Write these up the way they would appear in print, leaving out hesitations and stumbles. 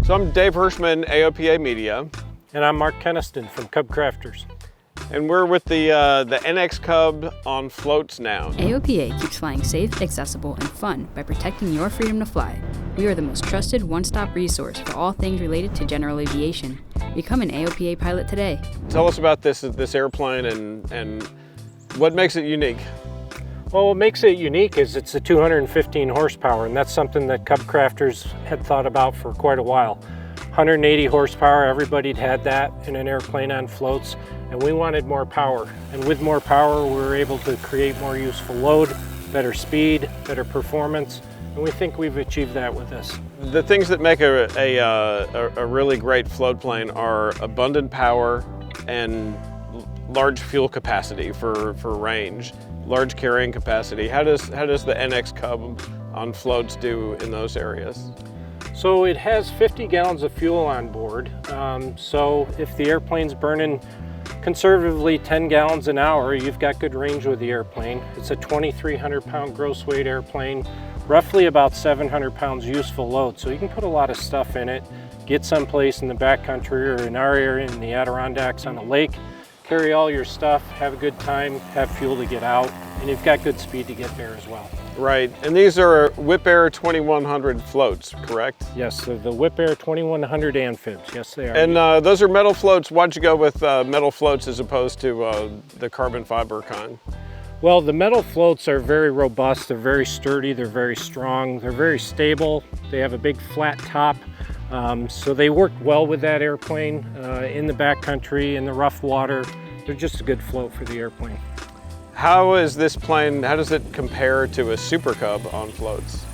So I'm Dave Hirschman, AOPA Media. And I'm Mark Keneston from CubCrafters. And we're with the NX Cub on floats now. AOPA keeps flying safe, accessible, and fun by protecting your freedom to fly. We are the most trusted one-stop resource for all things related to general aviation. Become an AOPA pilot today. Tell us about this airplane and what makes it unique. Well, what makes it unique is it's a 215 horsepower, and that's something that CubCrafters had thought about for quite a while. 180 horsepower, everybody'd had that in an airplane on floats, and we wanted more power. And with more power, we were able to create more useful load, better speed, better performance, and we think we've achieved that with this. The things that make a really great float plane are abundant power and large fuel capacity for range, large carrying capacity. How does the NX Cub on floats do in those areas? So it has 50 gallons of fuel on board. So if the airplane's burning conservatively 10 gallons an hour, you've got good range with the airplane. It's a 2,300 pound gross weight airplane, roughly about 700 pounds useful load. So you can put a lot of stuff in it, get someplace in the backcountry or in our area in the Adirondacks on a lake, carry all your stuff, have a good time, have fuel to get out, and you've got good speed to get there as well. Right, and these are Wipaire 2100 floats, correct? Yes, the Wipaire 2100 amphibs, yes they are. And those are metal floats. Why'd you go with metal floats as opposed to the carbon fiber kind? Well, the metal floats are very robust, they're very sturdy, they're very strong, they're very stable, they have a big flat top. So they work well with that airplane in the backcountry, in the rough water. They're just a good float for the airplane. How is this plane, how does it compare to a Super Cub on floats?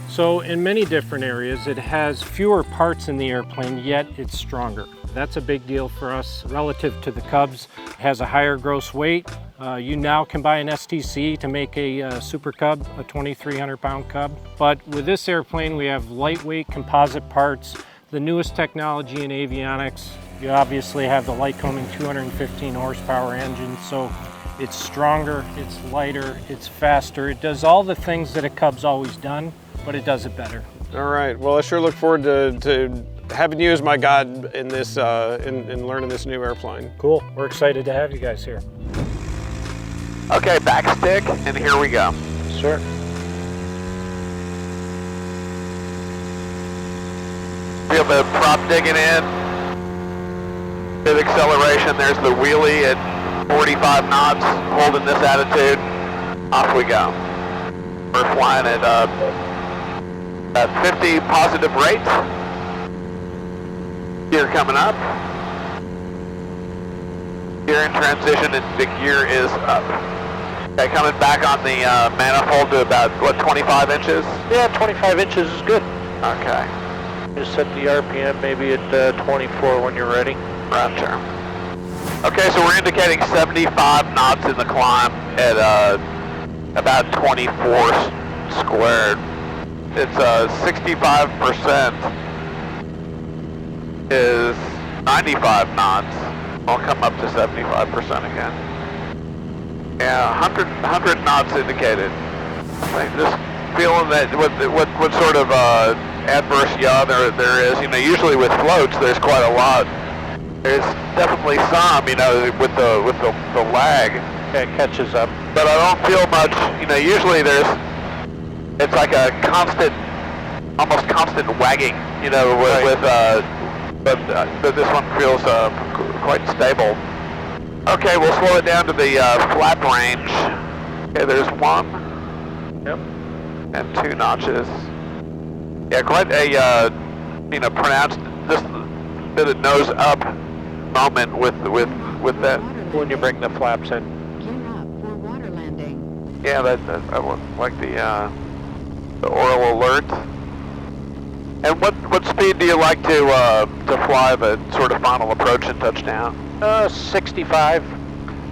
So in many different areas, it has fewer parts in the airplane, yet it's stronger. That's a big deal for us relative to the Cubs. It has a higher gross weight. You now can buy an STC to make a Super Cub, a 2,300 pound Cub. But with this airplane, we have lightweight composite parts, the newest technology in avionics. You obviously have the Lycoming 215 horsepower engine, so it's stronger, it's lighter, it's faster. It does all the things that a Cub's always done, but it does it better. All right, well I sure look forward to having you as my guide in this, in learning this new airplane. Cool, we're excited to have you guys here. Okay, back stick, and here we go. Sure. Feel the prop digging in. Good acceleration, there's the wheelie at 45 knots, holding this attitude. Off we go. We're flying at 50 positive rate. Gear coming up. Gear in transition and the gear is up. Okay, coming back on the manifold to about, what, 25 inches? Yeah, 25 inches is good. Okay. Just set the RPM maybe at 24 when you're ready. Roger. Okay, so we're indicating 75 knots in the climb at about 24 squared. It's 65% is 95 knots. I'll come up to 75% again. Yeah, 100 knots indicated. I'm just feeling that what sort of adverse yaw there is. You know, usually with floats there's quite a lot. There's definitely some, you know, with the lag. Yeah, it catches up. But I don't feel much. You know, usually it's like a constant, almost constant wagging. You know, but this one feels quite stable. Okay, we'll slow it down to the flap range. Okay, there's 1. Yep. And 2 notches. Yeah, quite a pronounced just bit of nose up moment with that. When you bring the flaps in. Gear up for water landing. Yeah, I like the oral alert. And what speed do you like to fly the sort of final approach and touchdown? 65.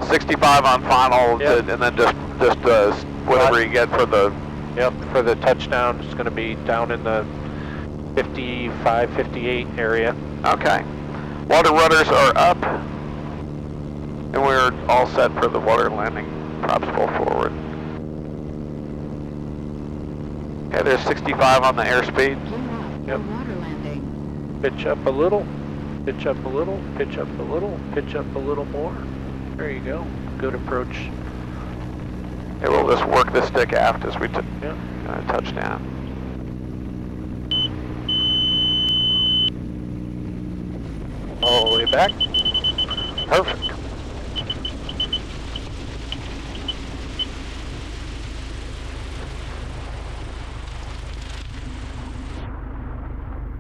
65 on final, yep. And then just whatever you get for the. Yep, for the touchdown, it's going to be down in the 55, 58 area. Okay. Water rudders are up, and we're all set for the water landing. Props pull forward. Okay, there's 65 on the airspeed. Gear up for water landing. Pitch up a little, pitch up a little, pitch up a little, pitch up a little more. There you go. Good approach. Okay, we'll just work the stick aft as we Yeah. touch down. All the way back. Perfect.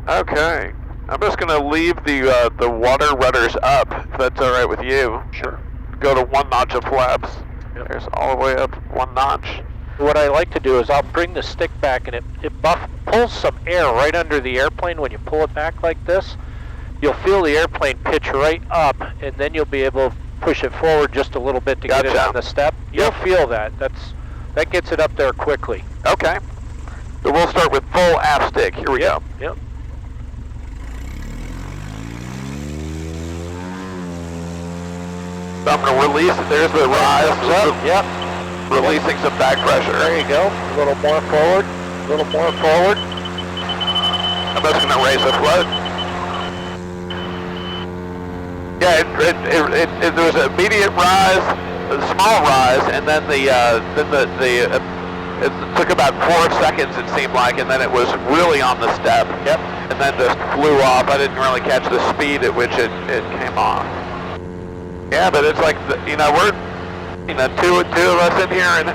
Okay, I'm just going to leave the water rudders up, if that's all right with you. Sure. Go to 1 notch of flaps. Yep. There's all the way up 1 notch. What I like to do is I'll bring the stick back and it pulls some air right under the airplane. When you pull it back like this, you'll feel the airplane pitch right up, and then you'll be able to push it forward just a little bit to get it Gotcha. on the step. You'll feel that. That gets it up there quickly. Okay. So we'll start with full aft stick. Here we go. Yep. So I'm going to release it. There's the rise. Thumbs up. Yep. Releasing some back pressure. There you go. A little more forward. A little more forward. I'm just going to raise the float. Yeah, there was an immediate rise, a small rise, and then it took about 4 seconds, it seemed like, and then it was really on the step. Yep. And then just flew off. I didn't really catch the speed at which it came off. Yeah, but it's like, we're, two of us in here and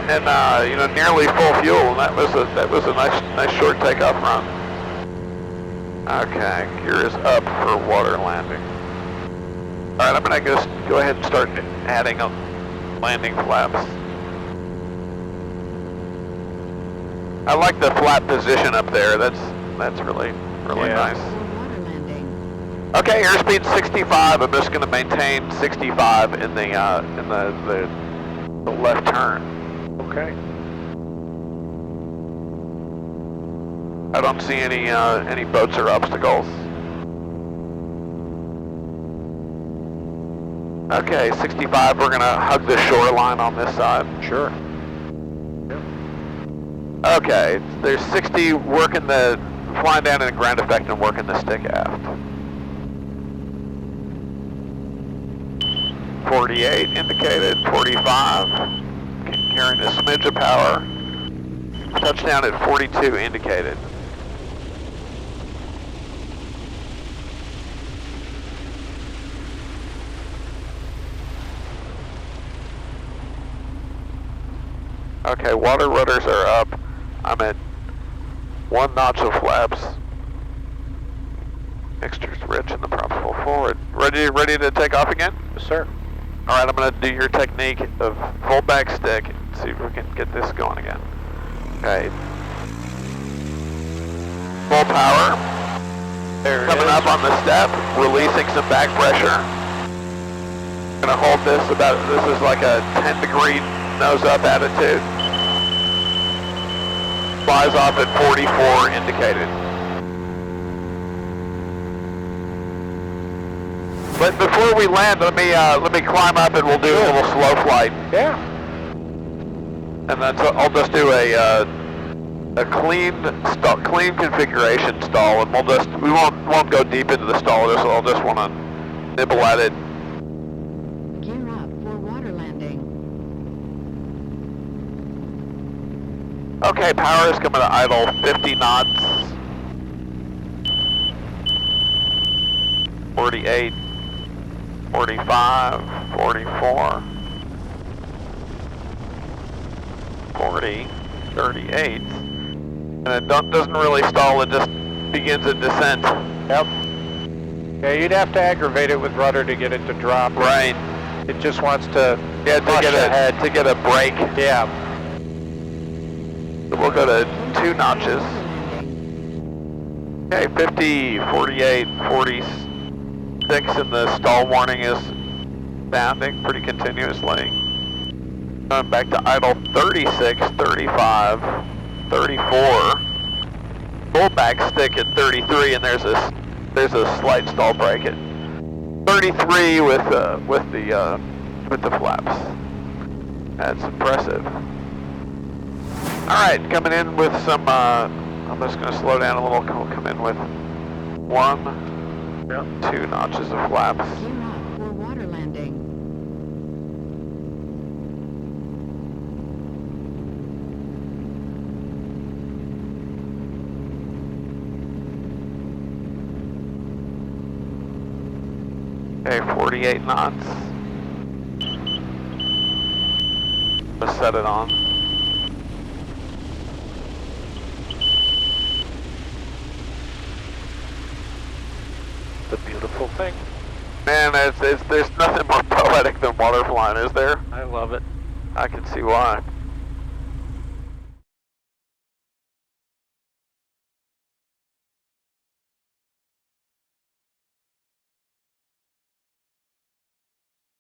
nearly full fuel, and that was a nice short takeoff run. Okay, gear is up for water landing. All right, I'm gonna just go ahead and start adding landing flaps. I like the flap position up there. That's really nice. Okay, airspeed 65. I'm just going to maintain 65 in the left turn. Okay. I don't see any boats or obstacles. Okay, 65. We're going to hug the shoreline on this side. Sure. Okay, there's 60 flying down in ground effect and working the stick aft. 48 indicated, 45, carrying a smidge of power. Touchdown at 42 indicated. Okay, water rudders are up. I'm at 1 notch of flaps. Mixture's rich in the propel forward. Ready to take off again? Yes, sir. All right, I'm going to do your technique of full back stick and see if we can get this going again. Okay. Full power. There it Coming is. up on the step, releasing some back pressure. Going to hold this is like a 10-degree nose up attitude. Flies off at 44 indicated. But before we land, let me climb up and we'll do a little slow flight. Yeah. And then I'll just do a clean configuration stall, and we won't go deep into the stall. I'll just want to nibble at it. Gear up for water landing. Okay, power is coming to idle 50 knots. 48, 45, 44, 40, 38. And it doesn't really stall, it just begins a descent. Yep. Yeah, you'd have to aggravate it with rudder to get it to drop. Right. It just wants to To get a break. Yeah. So we'll go to 2 notches. Okay, 50, 48, 46, and the stall warning is sounding pretty continuously. Going back to idle 36, 35, 34. Full back stick at 33, and there's a slight stall break at 33 with the flaps. That's impressive. All right, coming in with some. I'm just going to slow down a little. Come in with 1. Yeah. 2 notches of flaps. Gear up for water landing. Okay, 48 knots. Let's set it on. The beautiful thing. Man, there's nothing more poetic than water flying, is there? I love it. I can see why.